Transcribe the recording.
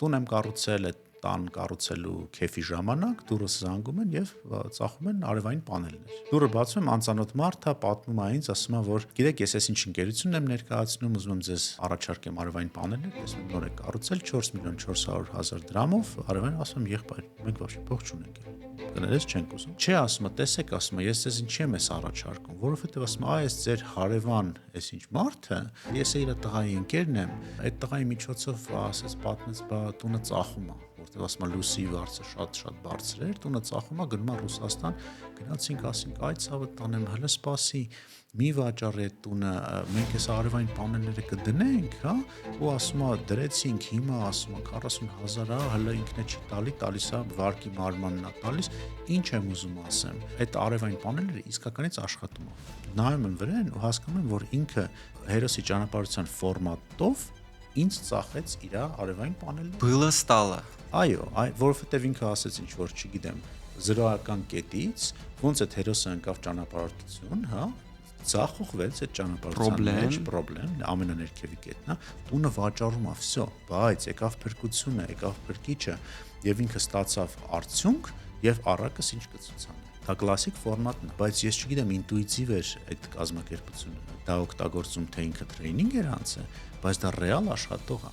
տուն եմ կառուցել, այդ տան կառուցելու քեֆի ժամանակ դուրս զանգում են եւ ծախում են արևային պանելներ։ Դուրը բացում եմ, անծանոթ մարդ է, պատմում է ինձ, ասում է, որ գիտեք, ես ինչ ընկերություն եմ ներկայացնում, ուզում եմ ձեզ առաջարկեմ արևային պանելներ, ես նոր եք կառուցել 4 միլիոն 400 հազար դրամով, արևային, ասում եմ, եղբայր, մենք ոչ փող չունենք։ Կներես չենք ուզում։ Չէ, ասում է, տեսեք, ասում է, ես ձեզ ինչի եմ առաջարկում, որովհետեւ ասում է, այս ձեր հարևան, այսինչ մարդը, ես իր տղայի ընկերն եմ, այդ տղայի միջոցով ասես պատմեց, բա տունը ծախում է, որտեղ ասում է լույսի վարձը շատ բարձր էր, տունը ծախում է, գնում է Ռուսաստան, գնացինք, ասինք, այ ցավը տանեմ, հələ սպասի, մի վաճառի այդ տունը, մենք այս արևային պանելները կդնենք, հա, ու ասում է դրեցինք, հիմա ասում է 40,000 է, հələ ինքն է չի տալիս է վարկի մարմանն է տալիս, ինչ եմ ուզում ասեմ, այդ արևային պանելները իսկականից աշխատում է։ Նայում եմ վրան ու հասկանում եմ, որ ինքը հերոսի ճանապարհության ֆորմատով ինձ ծախեց իր արևային պանելները։ Было стало։ Այո, որովհետև ինքը ասեց ինչ որ չգիտեմ, 0-ական կետից, ոնց այդ հերոսը ընկավ ճանապարհորդություն, հա, ցախողվեց այդ ճանապարհության մեջ, պրոբլեմ, ամենաներքևի կետն է, տունը վաճառում է, վсё, բայց եկավ փրկությունը, եկավ փրկիչը եւ ինքը ստացավ արդյունք եւ առակս ինչ կցուցանե։ Դա կլասիկ ֆորմատն է, բայց ես չգիտեմ ինտուիտիվ էր այդ կազմակերպությունը, դա օգտագործում թե ինքը տրեյնինգ էր անցել, բայց դա ռեալ աշխատող է։